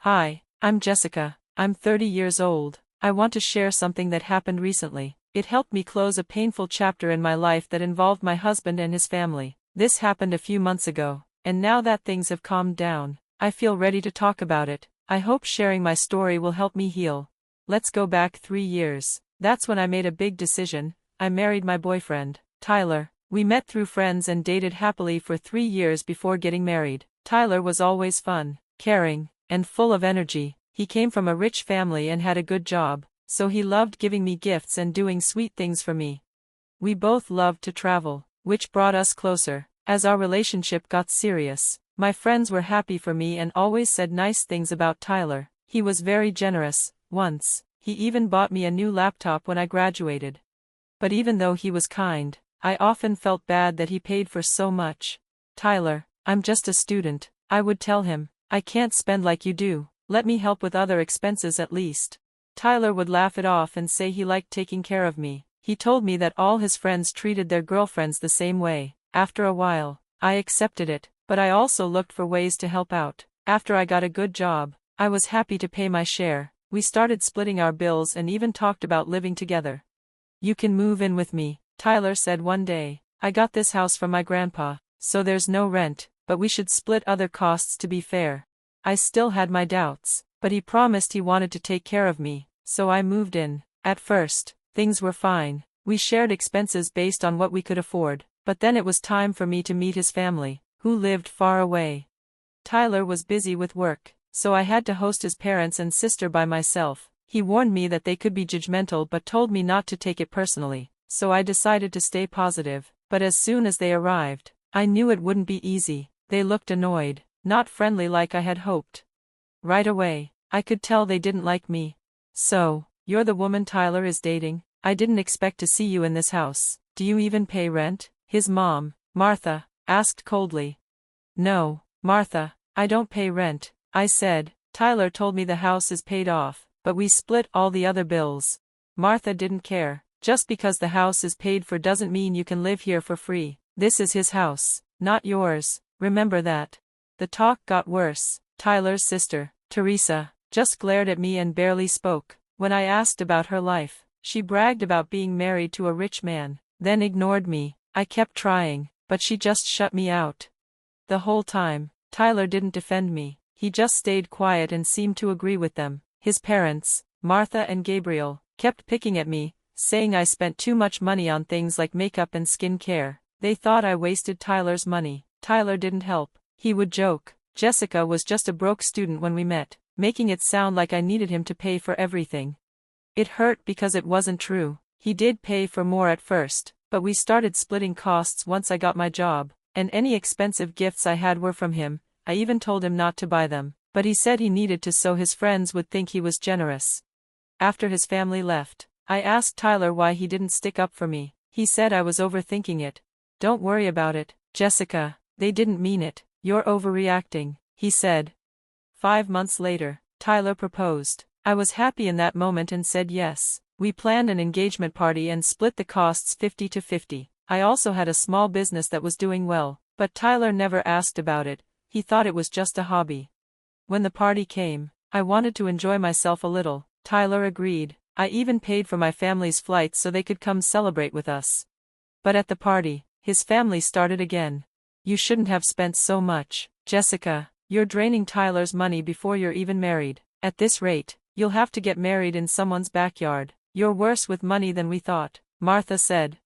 Hi, I'm Jessica. I'm 30 years old. I want to share something that happened recently. It helped me close a painful chapter in my life that involved my husband and his family. This happened a few months ago, and now that things have calmed down, I feel ready to talk about it. I hope sharing my story will help me heal. Let's go back 3 years. That's when I made a big decision. I married my boyfriend, Tyler. We met through friends and dated happily for 3 years before getting married. Tyler was always fun, caring, and full of energy. He came from a rich family and had a good job, so he loved giving me gifts and doing sweet things for me. We both loved to travel, which brought us closer. As our relationship got serious, my friends were happy for me and always said nice things about Tyler. He was very generous. Once, he even bought me a new laptop when I graduated. But even though he was kind, I often felt bad that he paid for so much. "Tyler, I'm just a student," I would tell him. "I can't spend like you do. Let me help with other expenses at least." Tyler would laugh it off and say he liked taking care of me. He told me that all his friends treated their girlfriends the same way. After a while, I accepted it, but I also looked for ways to help out. After I got a good job, I was happy to pay my share. We started splitting our bills and even talked about living together. "You can move in with me," Tyler said one day. "I got this house from my grandpa, so there's no rent, but we should split other costs to be fair." I still had my doubts, but he promised he wanted to take care of me, so I moved in. At first, things were fine. We shared expenses based on what we could afford, but then it was time for me to meet his family, who lived far away. Tyler was busy with work, so I had to host his parents and sister by myself. He warned me that they could be judgmental but told me not to take it personally, so I decided to stay positive. But as soon as they arrived, I knew it wouldn't be easy. They looked annoyed, not friendly like I had hoped. Right away, I could tell they didn't like me. "So, you're the woman Tyler is dating? I didn't expect to see you in this house. Do you even pay rent?" his mom, Martha, asked coldly. "No, Martha, I don't pay rent," I said. "Tyler told me the house is paid off, but we split all the other bills." Martha didn't care. "Just because the house is paid for doesn't mean you can live here for free. This is his house, not yours. Remember that." The talk got worse. Tyler's sister, Teresa, just glared at me and barely spoke. When I asked about her life, she bragged about being married to a rich man, then ignored me. I kept trying, but she just shut me out. The whole time, Tyler didn't defend me. He just stayed quiet and seemed to agree with them. His parents, Martha and Gabriel, kept picking at me, saying I spent too much money on things like makeup and skin care. They thought I wasted Tyler's money. Tyler didn't help. He would joke, "Jessica was just a broke student when we met," making it sound like I needed him to pay for everything. It hurt because it wasn't true. He did pay for more at first, but we started splitting costs once I got my job, and any expensive gifts I had were from him. I even told him not to buy them, but he said he needed to so his friends would think he was generous. After his family left, I asked Tyler why he didn't stick up for me. He said I was overthinking it. "Don't worry about it, Jessica. They didn't mean it. You're overreacting," he said. 5 months later, Tyler proposed. I was happy in that moment and said yes. We planned an engagement party and split the costs 50-50. I also had a small business that was doing well, but Tyler never asked about it. He thought it was just a hobby. When the party came, I wanted to enjoy myself a little. Tyler agreed. I even paid for my family's flights so they could come celebrate with us. But at the party, his family started again. "You shouldn't have spent so much, Jessica. You're draining Tyler's money before you're even married. At this rate, you'll have to get married in someone's backyard. You're worse with money than we thought," Martha said.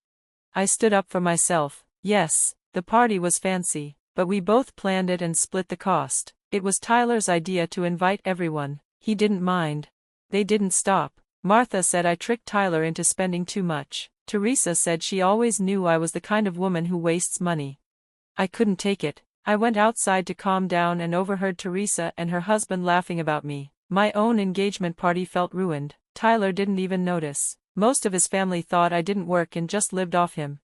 I stood up for myself. Yes, the party was fancy, but we both planned it and split the cost. It was Tyler's idea to invite everyone. He didn't mind. They didn't stop. Martha said I tricked Tyler into spending too much. Teresa said she always knew I was the kind of woman who wastes money. I couldn't take it. I went outside to calm down and overheard Teresa and her husband laughing about me. My own engagement party felt ruined. Tyler didn't even notice. Most of his family thought I didn't work and just lived off him.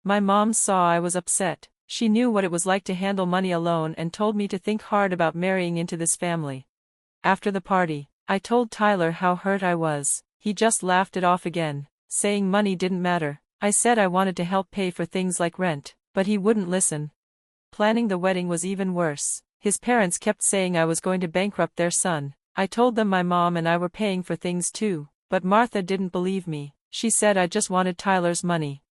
My mom saw I was upset. She knew what it was like to handle money alone and told me to think hard about marrying into this family. After the party, I told Tyler how hurt I was. He just laughed it off again, saying money didn't matter. I said I wanted to help pay for things like rent, but he wouldn't listen. Planning the wedding was even worse. His parents kept saying I was going to bankrupt their son. I told them my mom and I were paying for things too, but Martha didn't believe me. She said I just wanted Tyler's money.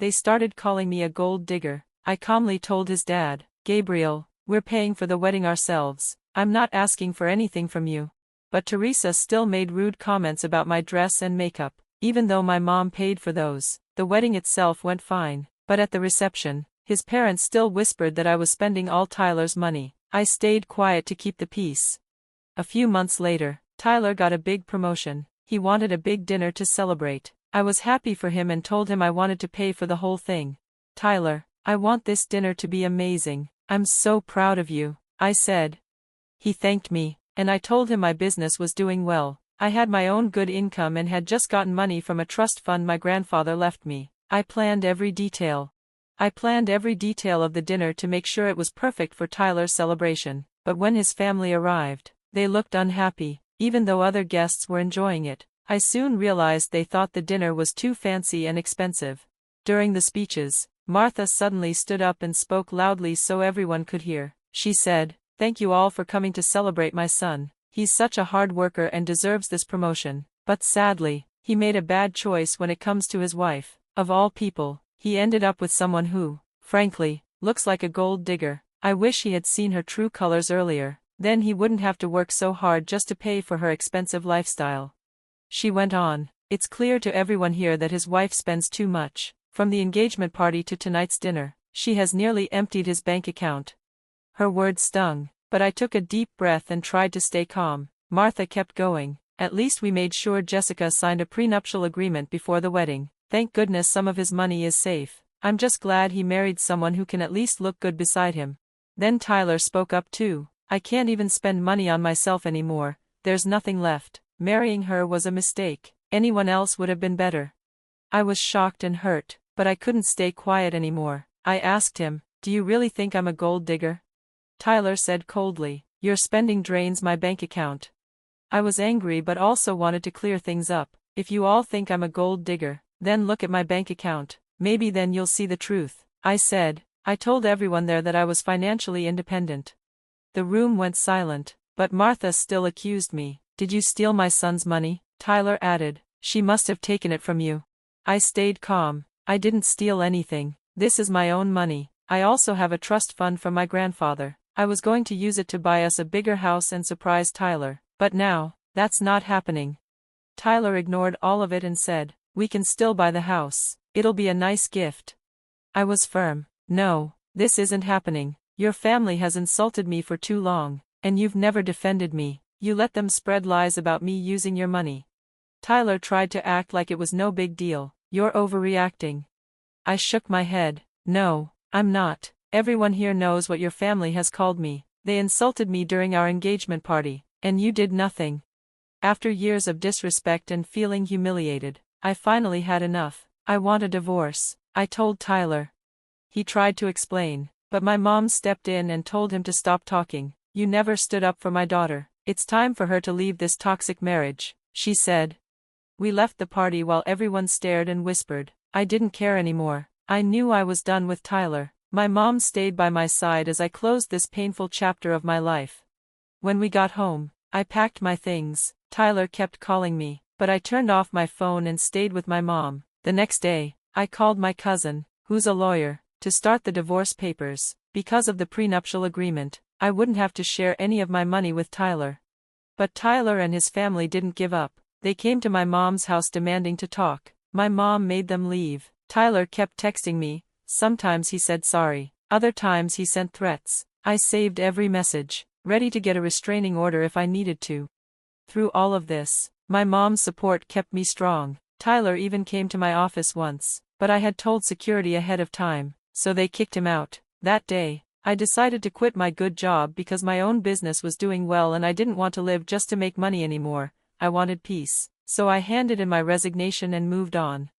They started calling me a gold digger. I calmly told his dad, Gabriel, we're paying for the wedding ourselves. I'm not asking for anything from you. But Teresa still made rude comments about my dress and makeup. Even though my mom paid for those, the wedding itself went fine. But at the reception, his parents still whispered that I was spending all Tyler's money. I stayed quiet to keep the peace. A few months later, Tyler got a big promotion. He wanted a big dinner to celebrate. I was happy for him and told him I wanted to pay for the whole thing. Tyler, I want this dinner to be amazing. I'm so proud of you, I said. He thanked me, and I told him my business was doing well. I had my own good income and had just gotten money from a trust fund my grandfather left me. I planned every detail. of the dinner to make sure it was perfect for Tyler's celebration. But when his family arrived, they looked unhappy, even though other guests were enjoying it. I soon realized they thought the dinner was too fancy and expensive. During the speeches, Martha suddenly stood up and spoke loudly so everyone could hear. She said, "Thank you all for coming to celebrate my son. He's such a hard worker and deserves this promotion. But sadly, he made a bad choice when it comes to his wife. Of all people, he ended up with someone who, frankly, looks like a gold digger. I wish he had seen her true colors earlier. Then he wouldn't have to work so hard just to pay for her expensive lifestyle." She went on, "It's clear to everyone here that his wife spends too much. From the engagement party to tonight's dinner, she has nearly emptied his bank account." Her words stung, but I took a deep breath and tried to stay calm. Martha kept going. "At least we made sure Jessica signed a prenuptial agreement before the wedding. Thank goodness some of his money is safe. I'm just glad he married someone who can at least look good beside him." Then Tyler spoke up too. "I can't even spend money on myself anymore. There's nothing left. Marrying her was a mistake. Anyone else would have been better." I was shocked and hurt, but I couldn't stay quiet anymore. I asked him, "Do you really think I'm a gold digger?" Tyler said coldly, "Your spending drains my bank account." I was angry but also wanted to clear things up. "If you all think I'm a gold digger, then look at my bank account. Maybe then you'll see the truth," I said. I told everyone there that I was financially independent. The room went silent, but Martha still accused me. "Did you steal my son's money?" Tyler added. "She must have taken it from you." I stayed calm. "I didn't steal anything. This is my own money. I also have a trust fund from my grandfather. I was going to use it to buy us a bigger house and surprise Tyler. But now, that's not happening." Tyler ignored all of it and said, "We can still buy the house. It'll be a nice gift." I was firm. "No, this isn't happening. Your family has insulted me for too long, and you've never defended me. You let them spread lies about me using your money." Tyler tried to act like it was no big deal. "You're overreacting." I shook my head. "No, I'm not. Everyone here knows what your family has called me. They insulted me during our engagement party, and you did nothing." After years of disrespect and feeling humiliated, I finally had enough. "I want a divorce," I told Tyler. He tried to explain, but my mom stepped in and told him to stop talking. "You never stood up for my daughter. It's time for her to leave this toxic marriage," she said. We left the party while everyone stared and whispered. I didn't care anymore. I knew I was done with Tyler. My mom stayed by my side as I closed this painful chapter of my life. When we got home, I packed my things. Tyler kept calling me, but I turned off my phone and stayed with my mom. The next day, I called my cousin, who's a lawyer, to start the divorce papers. Because of the prenuptial agreement, I wouldn't have to share any of my money with Tyler. But Tyler and his family didn't give up. They came to my mom's house demanding to talk. My mom made them leave. Tyler kept texting me. Sometimes he said sorry. Other times he sent threats. I saved every message, ready to get a restraining order if I needed to. Through all of this, my mom's support kept me strong. Tyler even came to my office once, but I had told security ahead of time, so they kicked him out. That day, I decided to quit my good job because my own business was doing well and I didn't want to live just to make money anymore. I wanted peace, so I handed in my resignation and moved on.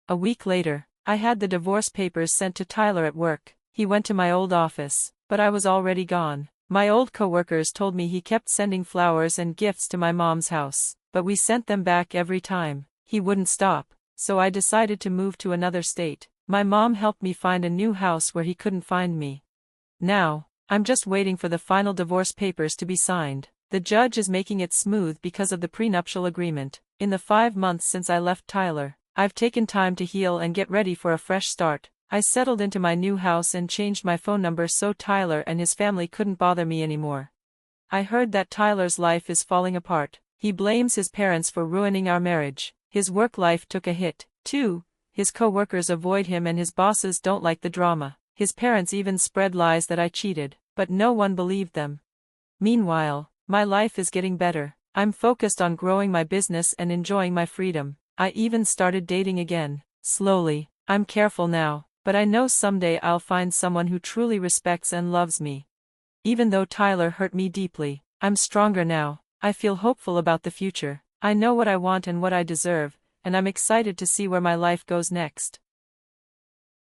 A week later, I had the divorce papers sent to Tyler at work. He went to my old office, but I was already gone. My old coworkers told me he kept sending flowers and gifts to my mom's house, but we sent them back every time. He wouldn't stop, so I decided to move to another state. My mom helped me find a new house where he couldn't find me. Now, I'm just waiting for the final divorce papers to be signed. The judge is making it smooth because of the prenuptial agreement. In the 5 months since I left Tyler, I've taken time to heal and get ready for a fresh start. I settled into my new house and changed my phone number so Tyler and his family couldn't bother me anymore. I heard that Tyler's life is falling apart. He blames his parents for ruining our marriage. His work life took a hit, too. His co-workers avoid him and his bosses don't like the drama. His parents even spread lies that I cheated, but no one believed them. Meanwhile, my life is getting better. I'm focused on growing my business and enjoying my freedom. I even started dating again. Slowly, I'm careful now, but I know someday I'll find someone who truly respects and loves me. Even though Tyler hurt me deeply, I'm stronger now. I feel hopeful about the future. I know what I want and what I deserve, and I'm excited to see where my life goes next.